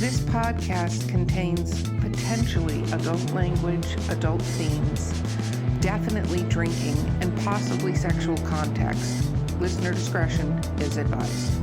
This podcast contains potentially adult language, adult themes, definitely drinking, and possibly sexual context. Listener discretion is advised.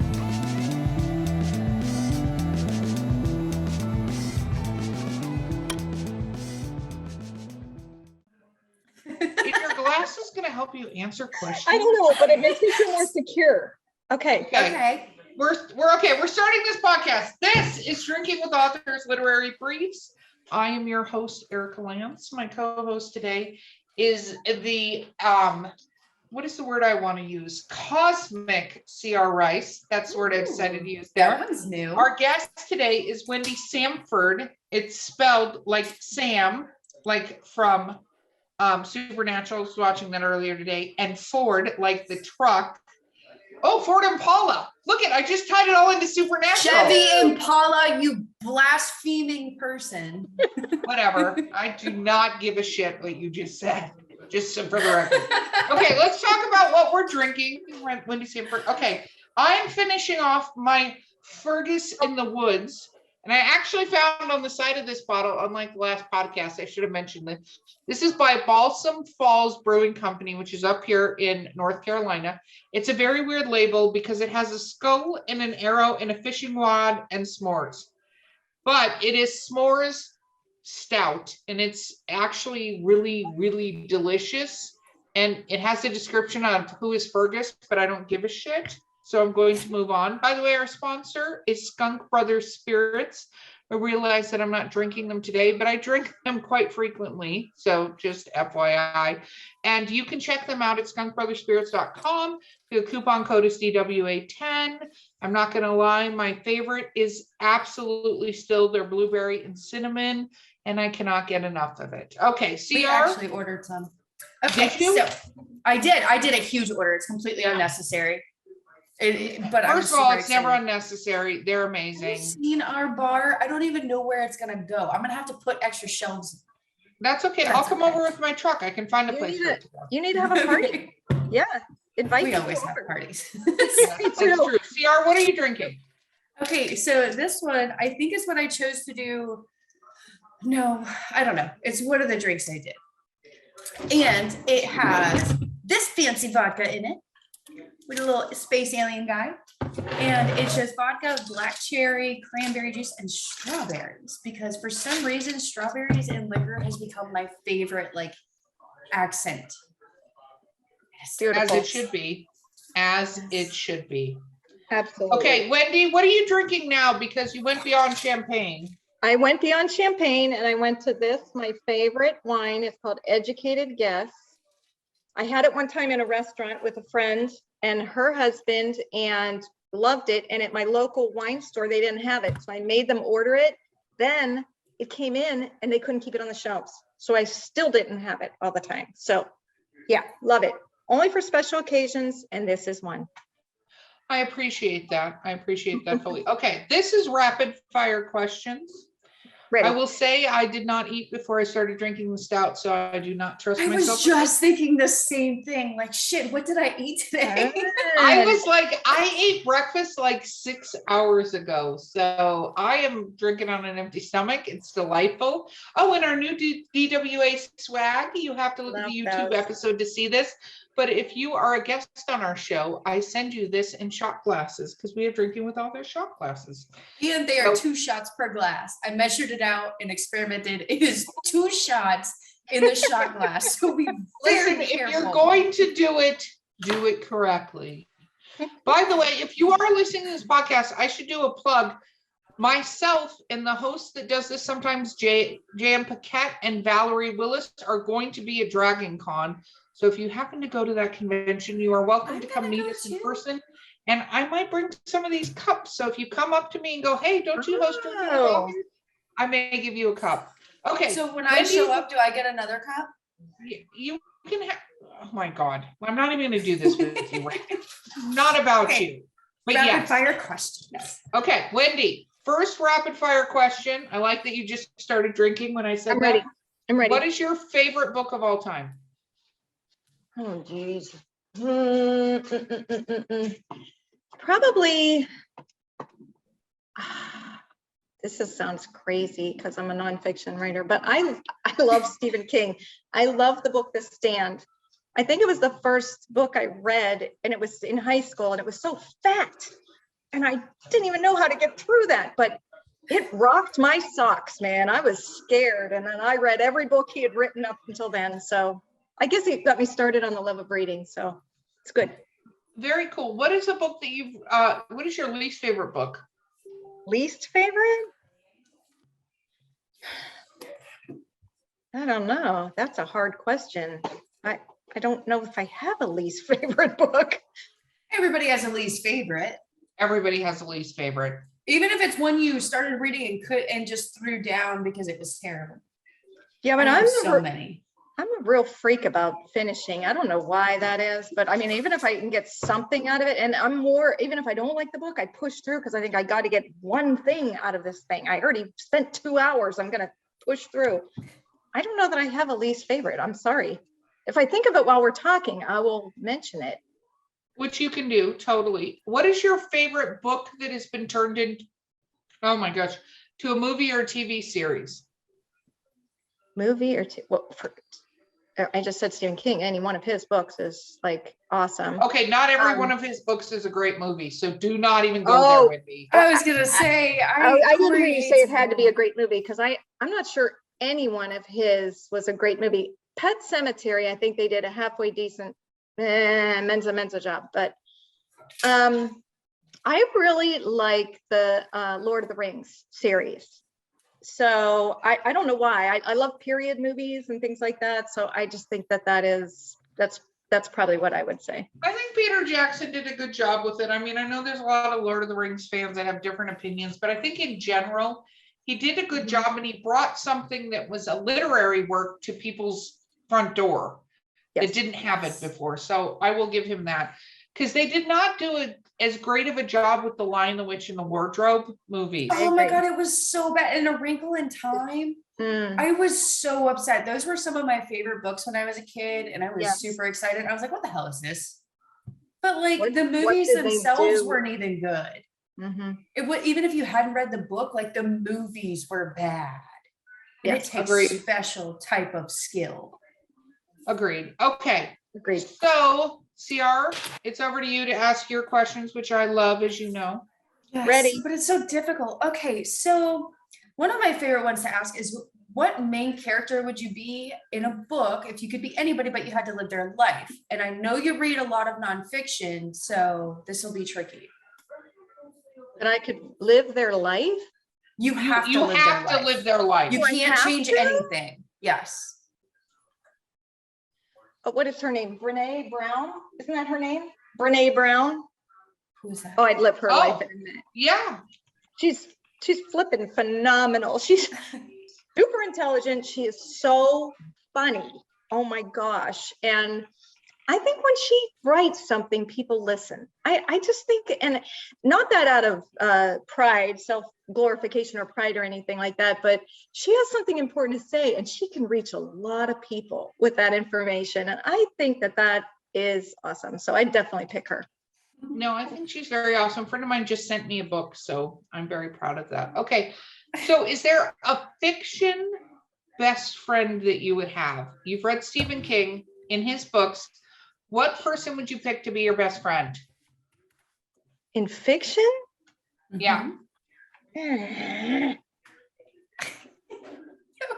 Is your glasses going to help you answer questions? I don't know, but it makes me feel more secure. Okay. We're okay. We're starting this podcast. This is Drinking with Authors Literary Briefs. I am your host, Erica Lance. My co-host today is the what is the word I want to use? Cosmic C.R. Rice. That's the word I decided to use there. That one's new. Our guest today is Wendy Samford. It's spelled like Sam, like from Supernatural. I was watching that earlier today, and Ford, like the truck. Oh, Ford Impala. Look I just tied it all into Supernatural. Chevy Impala, you blaspheming person. Whatever. I do not give a shit what you just said. Just for the record. Okay, let's talk about what we're drinking. Wendy Samford. Okay, I'm finishing off my Fergus in the Woods. And I actually found on the side of this bottle, unlike the last podcast, I should have mentioned this. This is by Balsam Falls Brewing Company, which is up here in North Carolina. It's a very weird label because it has a skull and an arrow and a fishing rod and s'mores. But it is s'mores stout, and it's actually really, really delicious. And it has a description of who is Fergus, but I don't give a shit. So I'm going to move on. By the way, our sponsor is Skunk Brothers Spirits. I realize that I'm not drinking them today, but I drink them quite frequently. So just FYI. And you can check them out at skunkbrotherspirits.com. The coupon code is DWA10. I'm not going to lie. My favorite is absolutely still their blueberry and cinnamon, and I cannot get enough of it. Okay, CR. We actually ordered some. Okay, so I did a huge order. It's completely unnecessary. But first of all, it's never unnecessary. They're amazing. Have you seen our bar? I don't even know where it's gonna go. I'm gonna have to put extra shelves. That's okay. I'll come over with my truck. I can find a place for it to go. You need to have a party. Yeah. Invite We always over. have parties. That's true. CR, what are you drinking? Okay, so this one I think is what I chose to do. No, I don't know. It's one of the drinks I did. And it has this fancy vodka in it with a little space alien guy. And it's just vodka, black cherry, cranberry juice, and strawberries. Because for some reason, strawberries and liquor has become my favorite accent. As it should be. As it should be. Absolutely. Okay, Wendy, what are you drinking now? Because you went beyond champagne. I went beyond champagne and I went to this, my favorite wine. It's called Educated Guess. I had it one time in a restaurant with a friend and her husband and loved it. And at my local wine store, they didn't have it. So I made them order it. Then it came in and they couldn't keep it on the shelves. So I still didn't have it all the time. So yeah, love it. Only for special occasions. And this is one. I appreciate that. I appreciate that fully. Okay, this is rapid fire questions. Ready. I will say I did not eat before I started drinking the stout, so I do not trust I myself. was just thinking the same thing. Like, shit, what did I eat today? I was like, I ate breakfast like 6 hours ago. So I am drinking on an empty stomach. It's delightful. Oh, and our new DWA swag. You have to look at the YouTube episode to see this. But if you are a guest on our show, I send you this in shot glasses because we are drinking with all their shot glasses. And they are 2 shots per glass. I measured it out and experimented. It is 2 shots in the shot glass. So be very Listen, careful. if you're going to do it correctly. By the way, if you are listening to this podcast, I should do a plug. Myself and the host that does this sometimes, Jan Paquette and Valerie Willis, are going to be at Dragon Con. So if you happen to go to that convention, you are welcome to come meet us in person. And I might bring some of these cups. So if you come up to me and go, hey, don't you host Drinking with Authors? I may give you a cup. Okay. So when I show up, do I get another cup? You can have, oh my God. I'm not even going to do this with you right now. Not about you. But Rapid fire questions. Okay, Wendy, first rapid fire question. I like that you just started drinking when I said I'm ready. I'm ready. What is your favorite book of all time? Oh, geez. Probably sounds crazy because I'm a nonfiction writer, but I love Stephen King. I love the book The Stand. I think it was the first book I read, and it was in high school, and it was so fat, and I didn't even know how to get through that, but it rocked my socks, man. I was scared, and then I read every book he had written up until then. So I guess he got me started on the love of reading, so it's good. Very cool. What is a book that you've, what is your least favorite book? Least favorite? I don't know. That's a hard question. I don't know if I have a least favorite book. Everybody has a least favorite. Everybody has a least favorite. Even if it's one you started reading and just threw down because it was terrible. Yeah, but I'm a real freak about finishing. I don't know why that is, but I mean, even if I can get something out of it, and even if I don't like the book, I push through because I think I got to get one thing out of this thing. I already spent 2 hours. I'm going to push through. I don't know that I have a least favorite. I'm sorry. If I think of it while we're talking, I will mention it. Which you can do, totally. What is your favorite book that has been turned into, oh my gosh, to a movie or a TV series? Movie or I just said Stephen King. Any one of his books is like awesome. Okay, not every one of his books is a great movie, so do not even go there with me. I was gonna say I didn't hear you say it had to be a great movie because I'm not sure any one of his was a great movie. Pet Sematary, I think they did a halfway decent menza job, but I really like the Lord of the Rings series. So I don't know why. I love period movies and things like that. So I just think that's probably what I would say. I think Peter Jackson did a good job with it. I mean, I know there's a lot of Lord of the Rings fans that have different opinions, but I think in general, he did a good job, and he brought something that was a literary work to people's front door that didn't have it before. So I will give him that, because they did not do as great of a job with the Lion, the Witch, and the Wardrobe movies. Oh my God, it was so bad. And A Wrinkle in Time. I was so upset. Those were some of my favorite books when I was a kid, and I was super excited. I was like, what the hell is this? But like the movies themselves weren't even good. It would, even if you hadn't read the book, like the movies were bad. And it takes a special type of skill. Agreed. Okay. Agreed. So, CR, it's over to you to ask your questions, which I love, as you know. Yes, ready. But it's so difficult. Okay, so one of my favorite ones to ask is, what main character would you be in a book if you could be anybody, but you had to live their life? And I know you read a lot of nonfiction, so this will be tricky. That I could live their life? You have to live their life. You can't change anything. Yes. What is her name? Brene Brown? Isn't that her name? Brene Brown? Who's that? Oh, I'd live her life in a minute. Yeah. She's flipping phenomenal. She's super intelligent. She is so funny. Oh my gosh. And I think when she writes something, people listen. I just think, and not that out of pride, self-glorification or pride or anything like that, but she has something important to say, and she can reach a lot of people with that information. And I think that is awesome. So I definitely pick her. No, I think she's very awesome. A friend of mine just sent me a book, so I'm very proud of that. Okay. So is there a fiction best friend that you would have? You've read Stephen King in his books. What person would you pick to be your best friend? In fiction? Yeah. I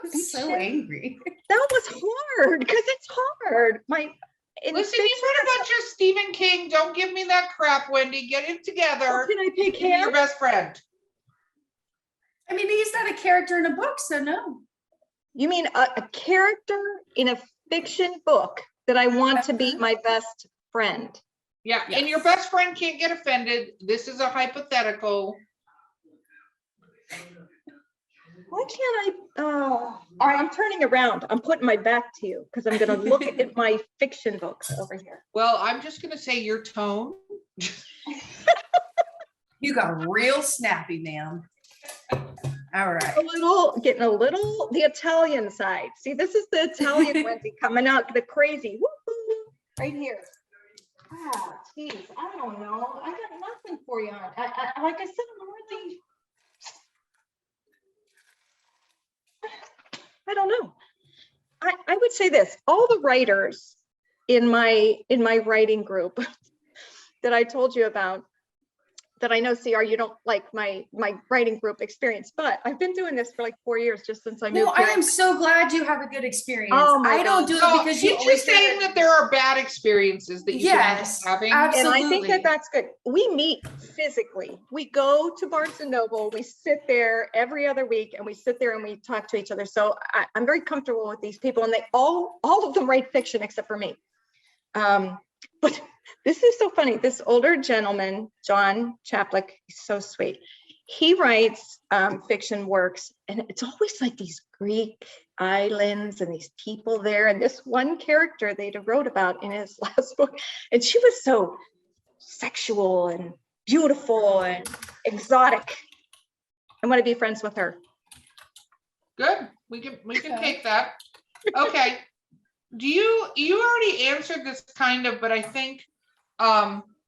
was so angry. That was hard because it's hard. Listen, you read a bunch of Stephen King. Don't give me that crap, Wendy. Get it together. Can I pick him? Your best friend. I mean, he's not a character in a book, so no. You mean a character in a fiction book that I want to be my best friend? Yeah, yes. And your best friend can't get offended. This is a hypothetical. Why can't I? Oh, all right, I'm turning around. I'm putting my back to you because I'm going to look at my fiction books over here. Well, I'm just going to say your tone. You got real snappy, ma'am. All right. Getting a little the Italian side. See, this is the Italian Wendy coming out, the crazy. Woo-hoo, right here. Ah, geez, I don't know. I got nothing for you. Like I said, I'm really. I don't know. I would say this, all the writers in my writing group that I told you about, that I know, CR, you don't like my writing group experience, but I've been doing this for like 4 years, just since I moved No, I here. am so glad you have a good experience. Oh my I don't God. do So it because you she's always just saying that there are bad experiences that you can end up having. absolutely. And I think that that's good. We meet physically. We go to Barnes and Noble. We sit there every other week, and we sit there and we talk to each other. So I'm very comfortable with these people, and they all of them write fiction except for me. But this is so funny. This older gentleman, John Chaplick, he's so sweet. He writes fiction works, and it's always like these Greek islands and these people there. And this one character they wrote about in his last book, and she was so sexual and beautiful and exotic. I want to be friends with her. Good. We can take that. Okay. You already answered this kind of, but I think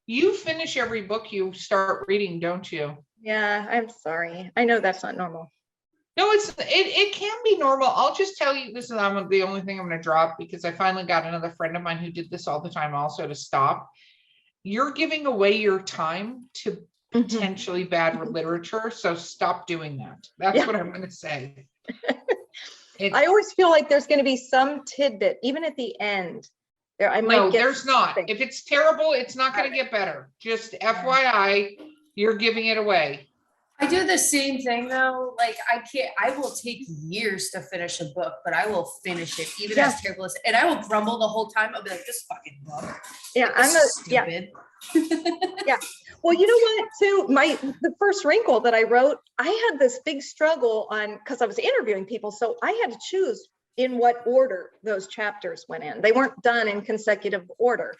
you finish every book you start reading, don't you? Yeah, I'm sorry. I know that's not normal. No, it can be normal. I'll just tell you, this is the only thing I'm going to drop, because I finally got another friend of mine who did this all the time also, to stop. You're giving away your time to potentially bad literature, so stop doing that. That's what I'm going to say. I always feel like there's going to be some tidbit, even at the end. I might get there's not. something. If it's terrible, it's not going to get better. Just FYI, you're giving it away. I do the same thing though. Like I will take years to finish a book, but I will finish it even as terrible as, and I will grumble the whole time. I'll be like, this fucking book. Yeah, I'm stupid. Yeah. Well, you know what, too, the first wrinkle that I wrote, I had this big struggle because I was interviewing people. So I had to choose in what order those chapters went in. They weren't done in consecutive order.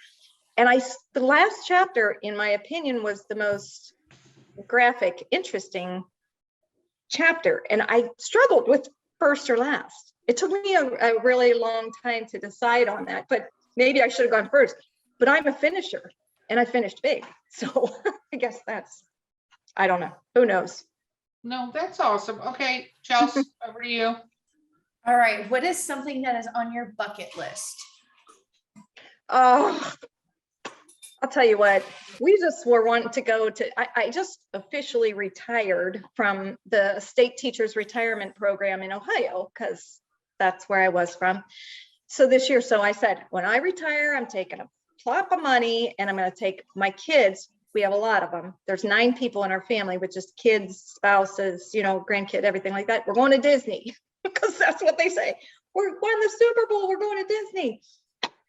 And the last chapter, in my opinion, was the most graphic, interesting chapter. And I struggled with first or last. It took me a really long time to decide on that, but maybe I should have gone first. But I'm a finisher, and I finished big. So I guess I don't know. Who knows? No, that's awesome. Okay, Chelsea, over to you. All right. What is something that is on your bucket list? Oh, I'll tell you what, we just were wanting to go to, I just officially retired from the state teachers retirement program in Ohio, because that's where I was from. So this year, so I said, when I retire, I'm taking a plop of money, and I'm going to take my kids. We have a lot of them. There's 9 people in our family, with just kids, spouses, grandkid, everything like that. We're going to Disney, because that's what they say. We're going to the Super Bowl. We're going to Disney.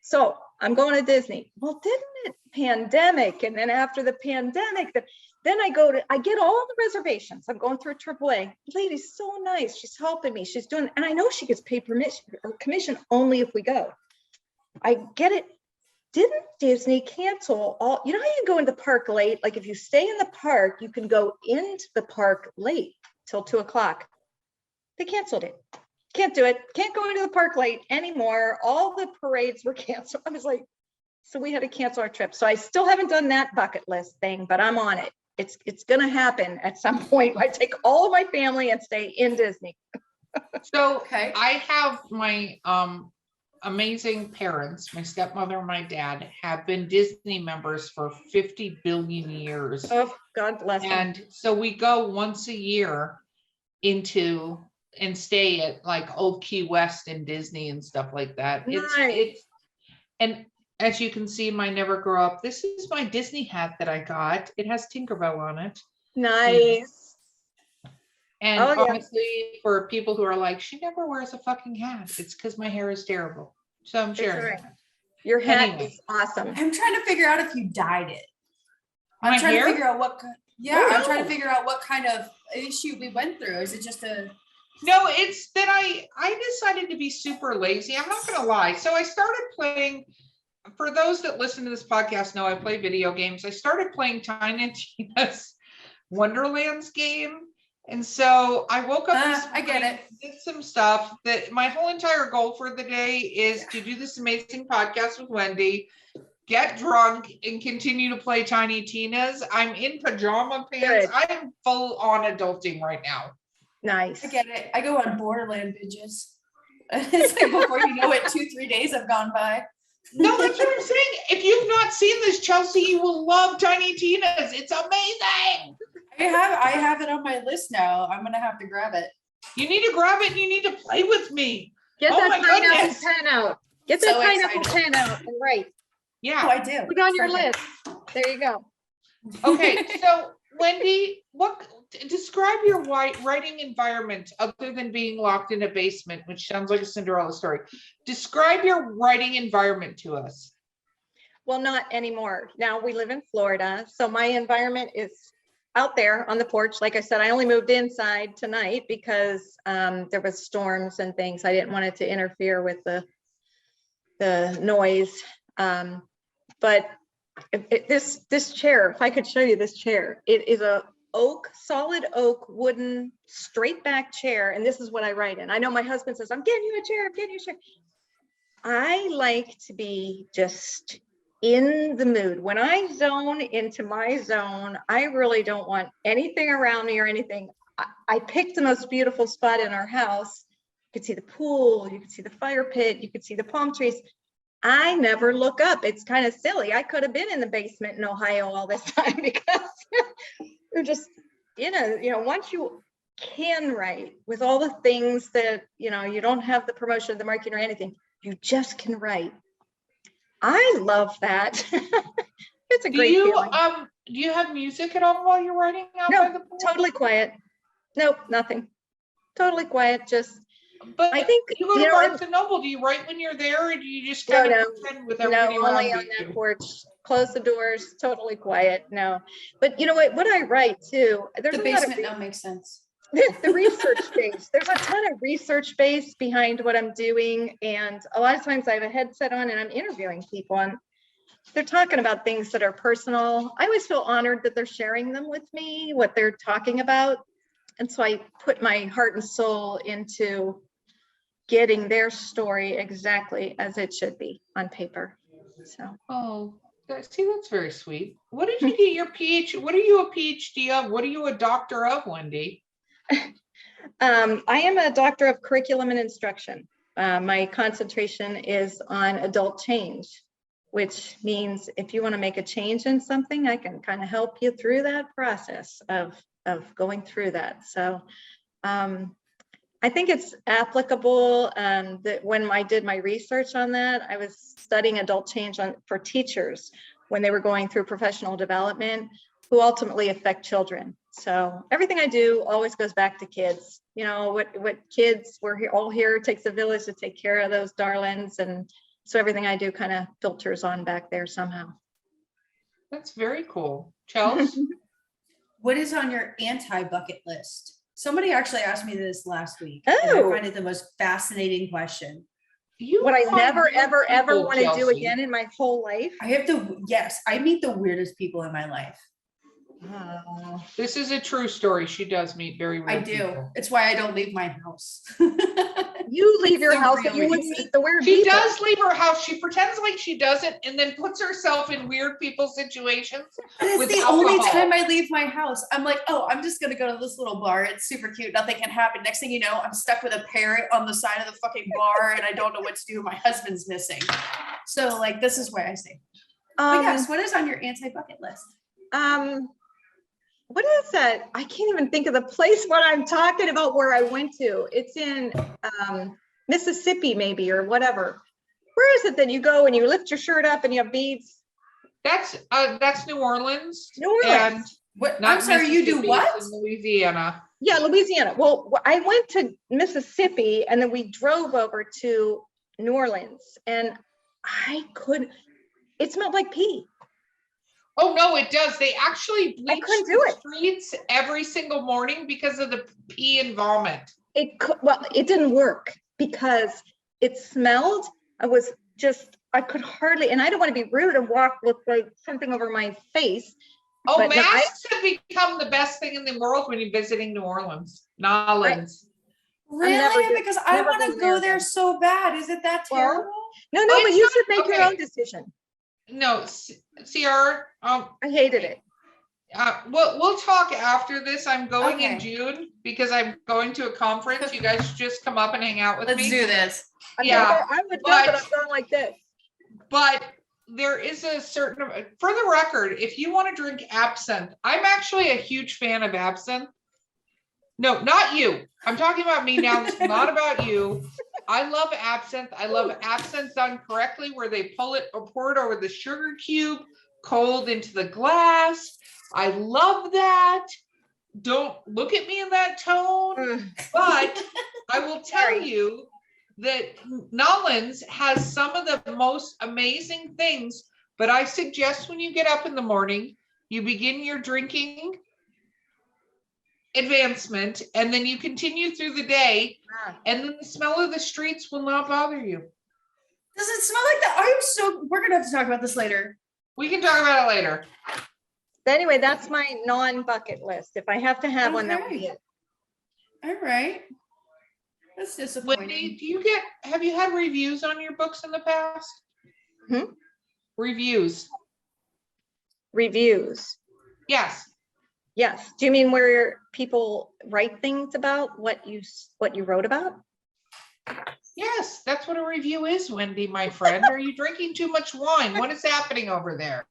So I'm going to Disney. Well, didn't it pandemic? And then after the pandemic, then I get all the reservations. I'm going through AAA. Lady's so nice. She's helping me. She's doing, and I know she gets paid commission only if we go. I get it. Didn't Disney cancel all, how you go into the park late? Like if you stay in the park, you can go into the park late till 2:00. They canceled it. Can't do it. Can't go into the park late anymore. All the parades were canceled. I was like, so we had to cancel our trip. So I still haven't done that bucket list thing, but I'm on it. It's going to happen at some point. I take all of my family and stay in Disney. So I have my amazing parents, my stepmother and my dad, have been Disney members for 50 billion years. Oh, God bless them. And so we go once a year and stay at like Old Key West and Disney and stuff like that. Nice. And as you can see, my Never Grow Up, this is my Disney hat that I got. It has Tinkerbell on it. Nice. And honestly, for people who are like, she never wears a fucking hat, it's because my hair is terrible. So I'm sharing right. that. Your hat is awesome. I'm trying to figure out if you dyed it. I'm trying to figure out what kind of issue we went through. Is it just a... No, it's that I decided to be super lazy. I'm not going to lie. So I started playing, for those that listen to this podcast know I play video games. I started playing Tiny Tina's Wonderlands game. And so I woke up this morning, I get it. Did some stuff that my whole entire goal for the day is to do this amazing podcast with Wendy, get drunk, and continue to play Tiny Tina's. I'm in pajama pants. Good. I am full on adulting right now. Nice. I get it. I go on Borderland binges. It's like before you know it, 2-3 days have gone by. No, that's what I'm saying. If you've not seen this, Chelsea, you will love Tiny Tina's. It's amazing. I have it on my list now. I'm gonna have to grab it. You need to grab it and you need to play with me. Get Oh that my pineapple goodness. pen out. Get So that pineapple excited. pen out and write. Yeah. Oh, I do. Put it on your It's right list. There you go. Okay, so Wendy, describe your writing environment other than being locked in a basement, which sounds like a Cinderella story. Describe your writing environment to us. Well, not anymore. Now we live in Florida, so my environment is out there on the porch. Like I said, I only moved inside tonight because there was storms and things. I didn't want it to interfere with the noise. But this chair, if I could show you this chair, it is a solid oak, wooden, straight back chair. And this is what I write in. I know my husband says, I'm getting you a chair, I'm getting you a chair. I like to be just in the mood. When I zone into my zone, I really don't want anything around me or anything. I picked the most beautiful spot in our house. You could see the pool, you could see the fire pit, you could see the palm trees. I never look up. It's kind of silly. I could have been in the basement in Ohio all this time because you're just, once you can write with all the things that, you don't have the promotion, the marketing or anything, you just can write. I love that. It's a great feeling. Do you have music at all while you're writing out No, by the pool? totally quiet. Nope, nothing. Totally quiet. Just, But I think, you go to Barnes and Noble. Do you write when you're there, or do you just kind of pretend with everybody around only on that you? porch. Close the doors. Totally quiet. No, but you know what? What I write too. There's The a lot of basement now makes sense. the research base. There's a ton of research base behind what I'm doing, and a lot of times I have a headset on and I'm interviewing people, and they're talking about things that are personal. I always feel honored that they're sharing them with me, what they're talking about, and so I put my heart and soul into getting their story exactly as it should be on paper. So. Oh, see, that's very sweet. What did you get your PhD? What are you a PhD of? What are you a doctor of, Wendy? I am a doctor of curriculum and instruction. My concentration is on adult change, which means if you want to make a change in something, I can kind of help you through that process of going through that. So I think it's applicable that when I did my research on that, I was studying adult change for teachers when they were going through professional development who ultimately affect children. So everything I do always goes back to kids. What kids, we're all here, it takes a village to take care of those darlings. And so everything I do kind of filters on back there somehow. That's very cool. Chelsea? What is on your anti-bucket list? Somebody actually asked me this last week. Oh. And I find it the most fascinating question. What I never, ever, ever want to do Chelsea. again in my whole life. I meet the weirdest people in my life. This is a true story. She does meet very weird I do. people. It's why I don't leave my house. You leave your The house real and you would reason. meet the weird She people. does leave her house. She pretends like she doesn't and then puts herself in weird people situations. But it's with the only alcohol. time I leave my house. I'm like, oh, I'm just gonna go to this little bar. It's super cute. Nothing can happen. Next thing you know, I'm stuck with a parrot on the side of the fucking bar and I don't know what to do. My husband's missing. So like, this is why I say. But yes, what is on your anti-bucket list? What is that? I can't even think of the place what I'm talking about where I went to. It's in Mississippi maybe, or whatever. Where is it that you go and you lift your shirt up and you have beads? That's New Orleans. New Orleans. And What? not I'm sorry, you do Mississippi, what? it's in Louisiana. Yeah, Louisiana. Well, I went to Mississippi and then we drove over to New Orleans and it smelled like pee. Oh no, it does. They actually bleach couldn't do the it. streets every single morning because of the pee and vomit. It didn't work because it smelled. I could hardly, and I don't want to be rude and walk with like something over my face. Oh, but no, masks have become the best thing in the world when you're visiting New Orleans. Nolans. Really? Because I want to go there again. so bad. Is it that Well, terrible? No, Well, but it's you not- should make your okay. own decision. No, Ciara, I hated it. we'll talk after this. I'm going in Okay. June because I'm going to a conference. You guys should just come up and hang out with Let's me. do this. Yeah, I would go, but but- I'm going like this. but there is a certain, for the record, if you want to drink absinthe, I'm actually a huge fan of absinthe. No, not you. I'm talking about me now. This is not about you. I love absinthe. I love absinthe done correctly, where they pull it or pour it over the sugar cube, cold into the glass. I love that. Don't look at me in that tone, but I will tell Sorry. you that Nollins has some of the most amazing things, but I suggest when you get up in the morning, you begin your drinking advancement, and then you continue through the day, and then the smell of the streets will not bother you. Does it smell like that? We're gonna have to talk about this later. We can talk about it later. But anyway, that's my non-bucket list. If I have to have one, that would be Okay. it. All right. That's disappointing. Wendy, have you had reviews on your books in the past? Reviews. Reviews. Yes. Yes. Do you mean where people write things about what you wrote about? Yes, that's what a review is, Wendy, my friend. Are you drinking too much wine? What is happening over there?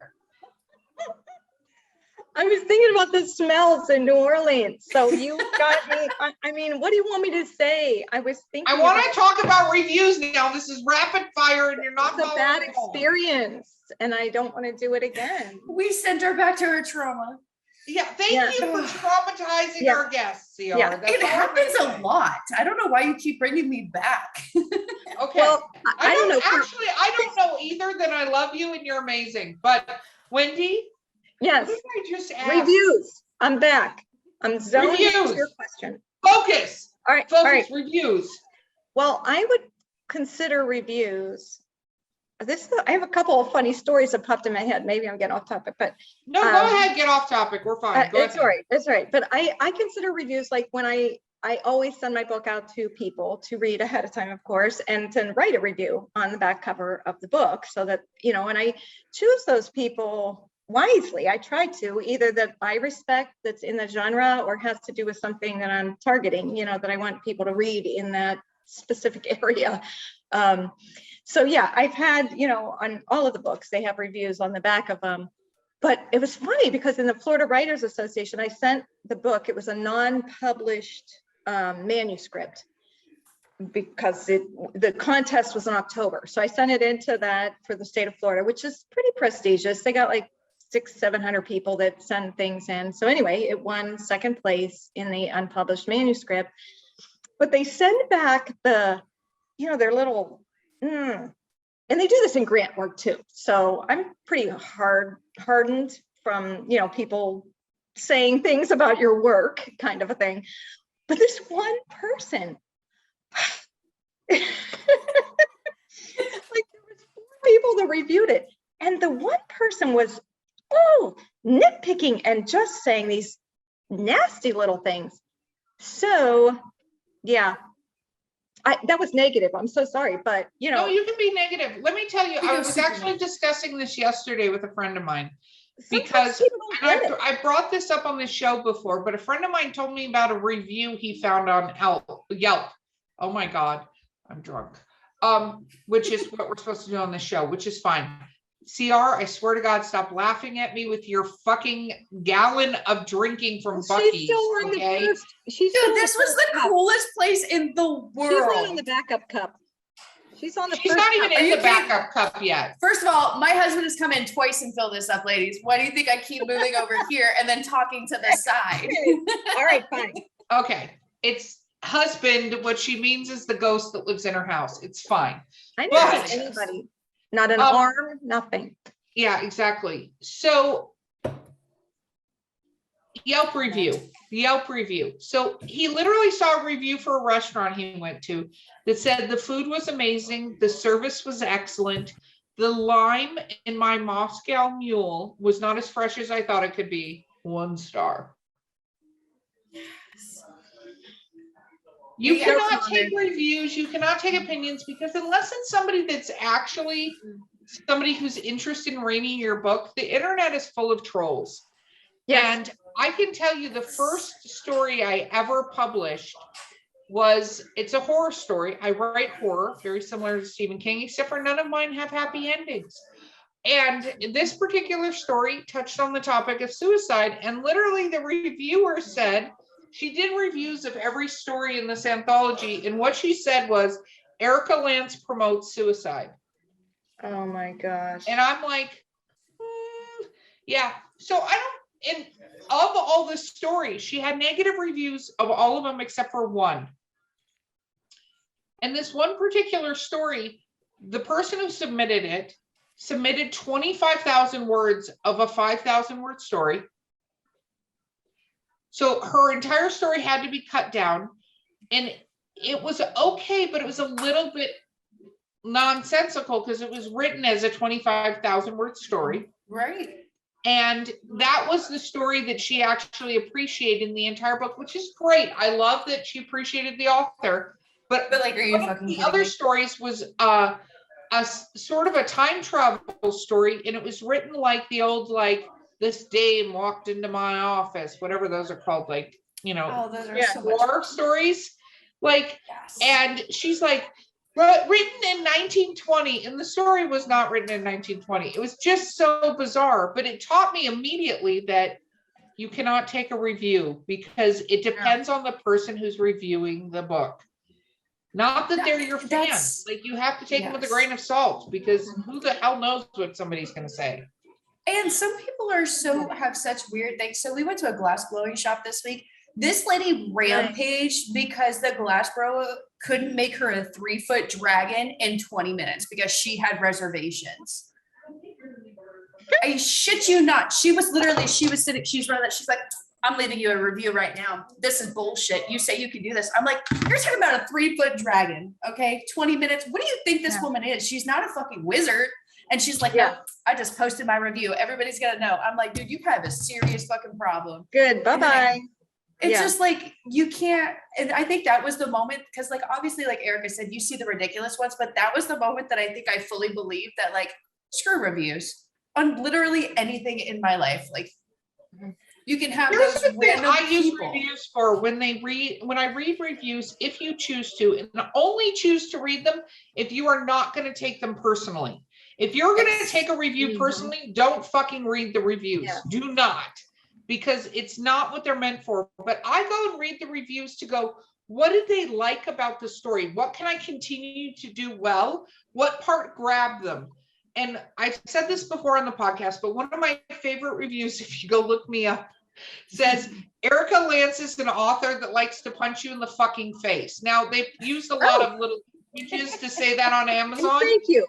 I was thinking about the smells in New Orleans. So you got me. I mean, what do you want me to say? I was thinking. I want to talk about reviews now. This is rapid fire and you're not It's a bad following along. experience and I don't want to do it again. We sent her back to her trauma. Yeah, thank Yeah. you for traumatizing Yeah. our guests, CR. Yeah. That's It all I'm happens gonna a say. lot. I don't know why you keep bringing me back. Okay. Well, I don't know. I don't know either that I love you and you're amazing. But Wendy, Yes. what did I just ask? Reviews. I'm back. I'm zoning into Reviews. your question. Focus. All right. All right. Focus. Reviews. Well, I would consider reviews. I have a couple of funny stories that popped in my head. Maybe I'm getting off topic, but No, go ahead. Get off topic. We're fine. Go it's ahead. all right. It's all right. But I consider reviews like when I always send my book out to people to read ahead of time, of course, and to write a review on the back cover of the book so that, and I choose those people wisely. I try to, either that I respect that's in the genre or has to do with something that I'm targeting, that I want people to read in that specific area. So yeah, I've had, on all of the books, they have reviews on the back of them. But it was funny because in the Florida Writers Association, I sent the book. It was a non-published manuscript because the contest was in October. So I sent it into that for the state of Florida, which is pretty prestigious. They got like 600-700 people that send things in. So anyway, it won second place in the unpublished manuscript. But they send back their little, and they do this in grant work too. So I'm pretty hardened from, people saying things about your work kind of a thing. But this one person, like there was 4 people that reviewed it. And the one person was, nitpicking and just saying these nasty little things. So yeah, that was negative. I'm so sorry, but No, you can be negative. Let me tell you, You I go was super actually discussing this yesterday with a friend of mine. sometimes Because people don't get it. I brought this up on the show before, but a friend of mine told me about a review he found on Yelp. Oh my God, I'm drunk. Which is what we're supposed to do on the show, which is fine. CR, I swear to God, stop laughing at me with your fucking gallon of drinking from Buc-ee's, okay? She's Dude, this was the coolest place in the She's not on world. the backup cup. She's on the She's first not even cup. Are in you the kidding? backup cup yet. First of all, my husband has come in twice and filled this up, ladies. Why do you think I keep moving over here and then talking to the side? All right, fine. Okay, it's husband. What she means is the ghost that lives in her house. It's fine. I know But- anybody, not an Um, arm, nothing. Yeah, exactly. So Yelp review. So he literally saw a review for a restaurant he went to that said the food was amazing, the service was excellent, the lime in my Moscow Mule was not as fresh as I thought it could be. 1 star. You Yeah, cannot comment. take reviews, you cannot take opinions, because unless it's somebody that's actually somebody who's interested in reading your book, the internet is full of trolls. Yes. And I can tell you the first story I ever published it's a horror story. I write horror, very similar to Stephen King, except for none of mine have happy endings. And this particular story touched on the topic of suicide. And literally the reviewer said, she did reviews of every story in this anthology. And what she said was, Erica Lance promotes suicide. Oh my gosh. And I'm like, yeah. So and of all the stories, she had negative reviews of all of them except for one. And this one particular story, the person who submitted it submitted 25,000 words of a 5,000 word story. So her entire story had to be cut down, and it was okay, but it was a little bit nonsensical because it was written as a 25,000 word story. Right. And that was the story that she actually appreciated in the entire book, which is great. I love that she appreciated the author. But like, are you fucking the other stories was a sort of a time travel story, and it was written like the old, like, this dame walked into my office, whatever those are called, like, Oh, those are so much war stories, like, yes. and she's like, written in 1920, and the story was not written in 1920. It was just so bizarre, but it taught me immediately that you cannot take a review because it depends on the person who's reviewing the book. Not that they're your fans. Like, you have to take them with a grain of salt, because who the hell knows what somebody's going to say. And some people have such weird things. So we went to a glass blowing shop this week. This lady rampaged because the glass blower couldn't make her a 3-foot dragon in 20 minutes because she had reservations. I shit you not. She was running that. She's like, I'm leaving you a review right now. This is bullshit. You say you can do this. I'm like, you're talking about a 3-foot dragon. Okay. 20 minutes. What do you think this woman is? She's not a fucking wizard. And she's like, no, I just posted my review. Everybody's gonna know. I'm like, dude, you have a serious fucking problem. Good. Bye-bye. It's just like, you can't, and I think that was the moment, because like, obviously, like Erica said, you see the ridiculous ones, but that was the moment that I think I fully believed that, like, screw reviews on literally anything in my life. Like, you can have those random I use people. reviews for when I read reviews, if you choose to, and only choose to read them if you are not going to take them personally. If you're going to take a review personally, don't fucking read the reviews. Yeah. Do not, because it's not what they're meant for. But I go and read the reviews to go, what did they like about the story? What can I continue to do well? What part grabbed them? And I've said this before on the podcast, but one of my favorite reviews, if you go look me up, says, Erica Lance is an author that likes to punch you in the fucking face. Now, they've used a lot of little images to say that on Amazon. Thank you.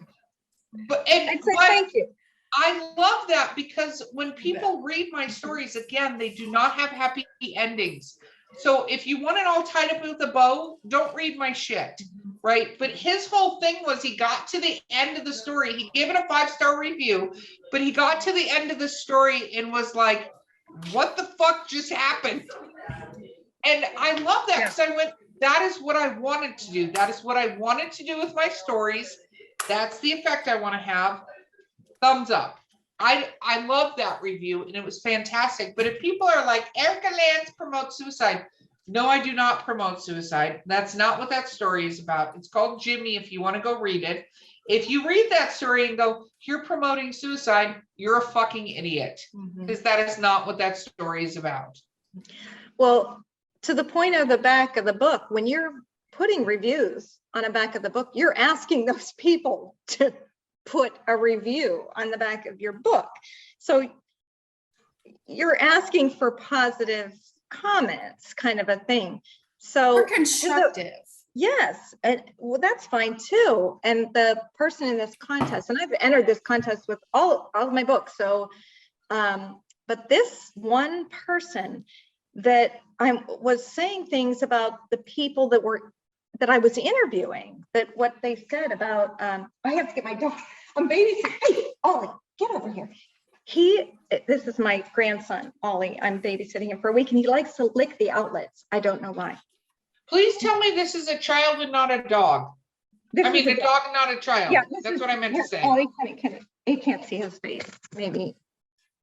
But thank you. I love that, because when people read my stories, again, they do not have happy endings. So if you want it all tied up with a bow, don't read my shit, right? But his whole thing was, he got to the end of the story. He gave it a 5-star review, but he got to the end of the story and was like, what the fuck just happened? And I love that, because I went, that is what I wanted to do. That is what I wanted to do with my stories. That's the effect I want to have. Thumbs up. I love that review, and it was fantastic. But if people are like, Erica Lance promotes suicide, no, I do not promote suicide. That's not what that story is about. It's called Jimmy, if you want to go read it. If you read that story and go, you're promoting suicide, you're a fucking idiot, because that is not what that story is about. Well, to the point of the back of the book, when you're putting reviews on the back of the book, you're asking those people to put a review on the back of your book. So you're asking for positive comments, kind of a thing. So or constructive. Yes, and well, that's fine too. And the person in this contest, and I've entered this contest with all of my books. So, but this one person that I was saying things about the people that I was interviewing, that what they said about, I have to get my dog. I'm babysitting. Hey, Ollie, get over here. This is my grandson, Ollie. I'm babysitting him for a week, and he likes to lick the outlets. I don't know why. Please tell me this is a child and not a dog. I mean, a dog and not a child. Yeah, that's what I meant to say. Oh, he can't see his face. Maybe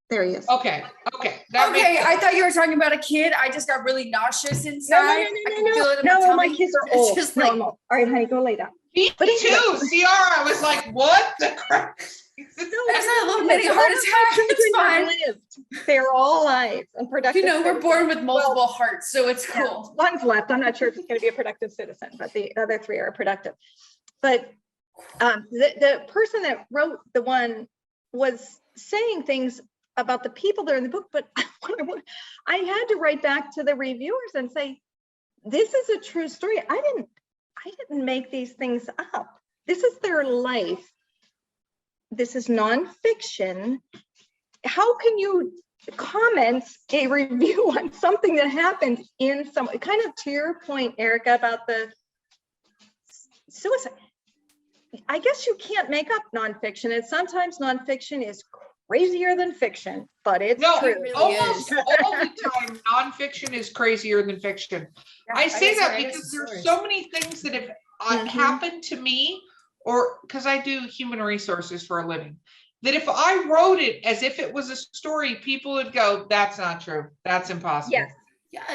There he is. Okay. Okay, I thought you were talking about a kid. I just got really nauseous No, inside. I can feel it in my no, my tummy. kids are It's old. just No, like, I'm old. All right, honey, go lay down. Me But anyway. too, CR. I was like, what the crap? there's a little mini heart attack. It's fine. Lived. They're all alive and productive. You know, we're citizens. born with multiple hearts, so it's Yeah, cool. one's left. I'm not sure if it's going to be a productive citizen, but the other three are productive. But the person that wrote the one was saying things about the people that are in the book, but I had to write back to the reviewers and say, this is a true story. I didn't make these things up. This is their life. This is nonfiction. How can you comment a review on something that happened in some kind of, to your point, Erica, about the suicide? I guess you can't make up nonfiction, and sometimes nonfiction is crazier than fiction, but it's true. It really Almost is. all the time, nonfiction is crazier than fiction. Yeah, I say that guess because it's there's stories. so many things that have happened to me, or because I do human resources for a living, that if I wrote it as if it was a story, people would go, that's not true. That's impossible. Yes.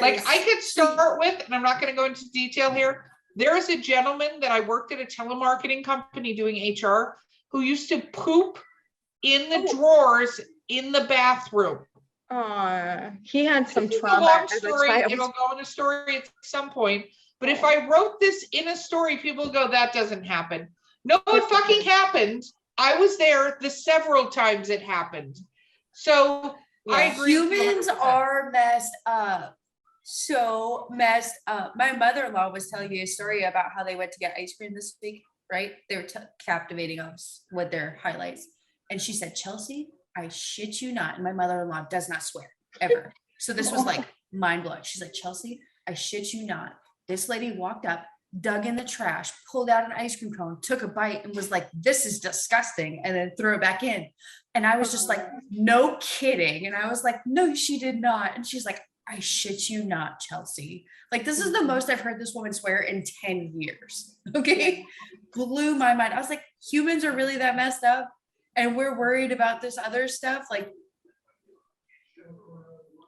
Like I could start with, and I'm not going to go into detail here. There is a gentleman that I worked at a telemarketing company doing HR who used to poop in the drawers in the bathroom. He had some It's a trauma long as a story. child. It'll go in a story at some point. But if I wrote this in a story, people go, that doesn't happen. No, it fucking happened. I was there the several times it happened. So I agree. Humans are messed up. So messed up. My mother-in-law was telling me a story about how they went to get ice cream this week, right? They were captivating us with their highlights. And she said, Chelsea, I shit you not. And my mother-in-law does not swear ever. So this was like mind blowing. She's like, Chelsea, I shit you not. This lady walked up, dug in the trash, pulled out an ice cream cone, took a bite and was like, this is disgusting. And then threw it back in. And I was just like, no kidding. And I was like, no, she did not. And she's like, I shit you not, Chelsea. Like, this is the most I've heard this woman swear in 10 years. Okay. Blew my mind. I was like, humans are really that messed up. And we're worried about this other stuff. Like,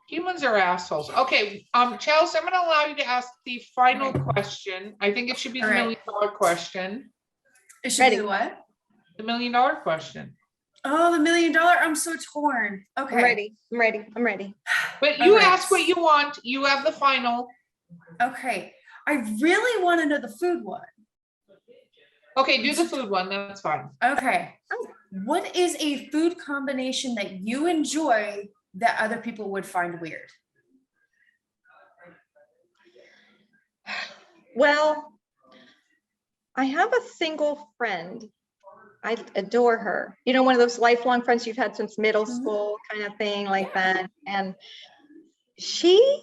humans are assholes. Okay, Chelsea, I'm going to allow you to ask the final question. I think it should be the $1 million question. It should be the what? The $1 million question. Oh, the $1 million. I'm so torn. Okay. I'm ready. But you ask what you want. You have the final. Okay. I really want to know the food one. Okay, do the food one. That's fine. Okay. What is a food combination that you enjoy that other people would find weird? Well, I have a single friend. I adore her. You know, one of those lifelong friends you've had since middle school kind of thing like that. And she,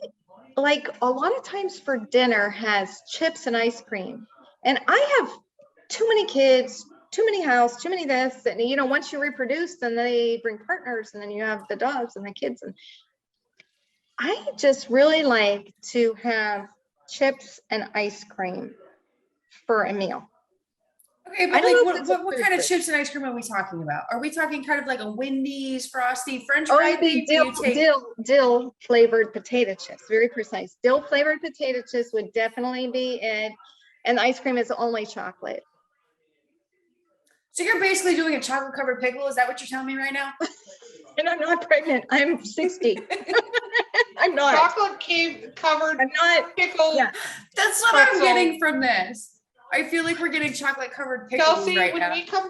like a lot of times for dinner, has chips and ice cream. And I have too many kids, too many house, too many this. And, you know, once you reproduce, then they bring partners and then you have the dogs and the kids. And I just really like to have chips and ice cream for a meal. Okay, but like, what kind of chips and ice cream are we talking about? Are we talking kind of like a Wendy's frosty French fry? Dill flavored potato chips, very precise. Dill flavored potato chips would definitely be it. And the ice cream is only chocolate. So you're basically doing a chocolate covered pickle. Is that what you're telling me right now? And I'm not pregnant. I'm 60. I'm not. Chocolate cake covered. I'm not. Pickle. Yeah. That's what I'm getting from this. I feel like we're getting chocolate covered pickles Chelsea, right now.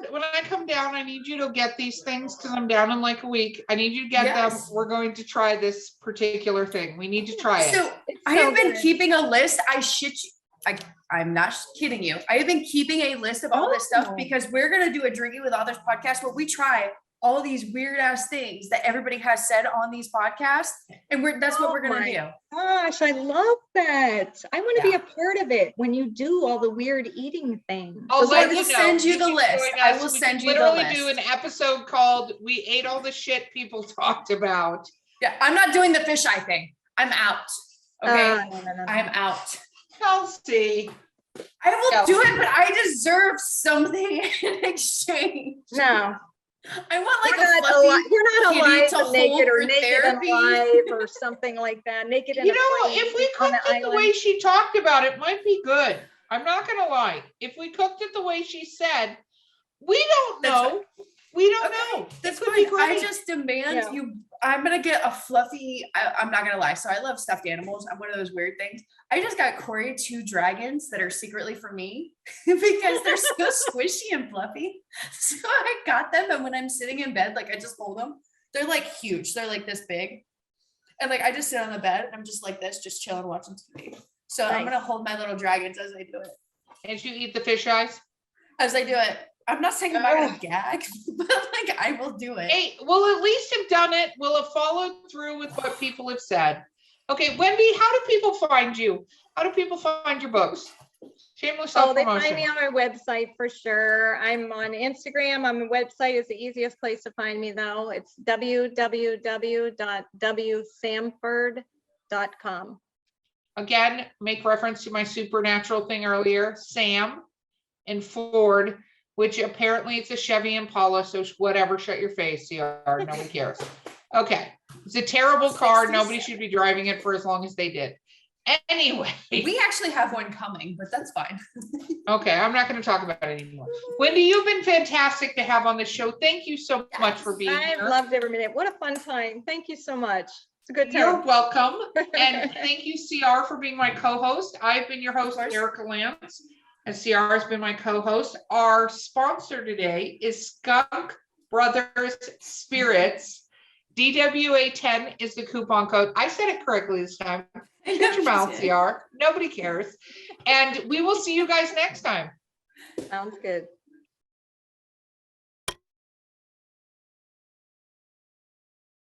when I come down, I need you to get these things because I'm down in like a week. I need you to get them. We're going to try this particular thing. We need to try it. So I have been keeping a list. I'm not kidding you. I have been keeping a list of all this stuff because we're going to do a Drinking with Authors podcast where we try all these weird ass things that everybody has said on these podcasts. And that's what we're going to do. Gosh, I love that. I want to be a part of it when you do all the weird eating things. I will send you the list. I will send you the list. Literally do an episode called We Ate All the Shit People Talked About. Yeah, I'm not doing the fisheye thing. I'm out. Okay. No. I'm out. Chelsea. I will do it, but I deserve something in exchange. No. I want like You're a not fluffy alive, you're not kitty alive to and naked hold or for naked therapy. and alive or something like that. Naked and You know, if we on cooked the it the island. way she talked about it, might be good. I'm not gonna lie. If we cooked it the way she said, we don't That's know. We don't Okay, know. that's It could be fine. I great. just demand Yeah. you. I'm gonna get a fluffy. I'm not gonna lie. So I love stuffed animals. I'm one of those weird things. I just got Corey 2 dragons that are secretly for me because they're so squishy and fluffy. So I got them, and when I'm sitting in bed, like I just hold them. They're like huge. They're like this big, and like I just sit on the bed and I'm just like this, just chilling, watching TV. So I'm Nice. gonna hold my little dragons as I do it. And you eat the fish eyes? As I do it. I'm not saying I'm not gonna gag, but like I will do it. Hey, we'll at least have done it. We'll have followed through with what people have said. Okay, Wendy, how do people find you? How do people find your books? Shameless Oh, they find self-promotion. me on my website for sure. I'm on Instagram. On my website is the easiest place to find me though. It's www.wsamford.com. Again, make reference to my supernatural thing earlier, Sam and Ford, which apparently it's a Chevy Impala, so whatever, shut your face, CR, nobody cares. Okay, it's a terrible car, nobody should be driving it for as long as they did. Anyway. We actually have one coming, but that's fine. Okay, I'm not going to talk about it anymore. Wendy, you've been fantastic to have on the show. Thank you so much for being I've here. loved every minute. What a fun time. Thank you so much. It's a good time. You're welcome. And thank you, CR, for being my co-host. I've been your host, Erica Lance, and CR has been my co-host. Our sponsor today is Skunk Brothers Spirits. DWA10 is the coupon code. I said it correctly this time. Shut your mouth, CR. Nobody cares. And we will see you guys next time. Sounds good.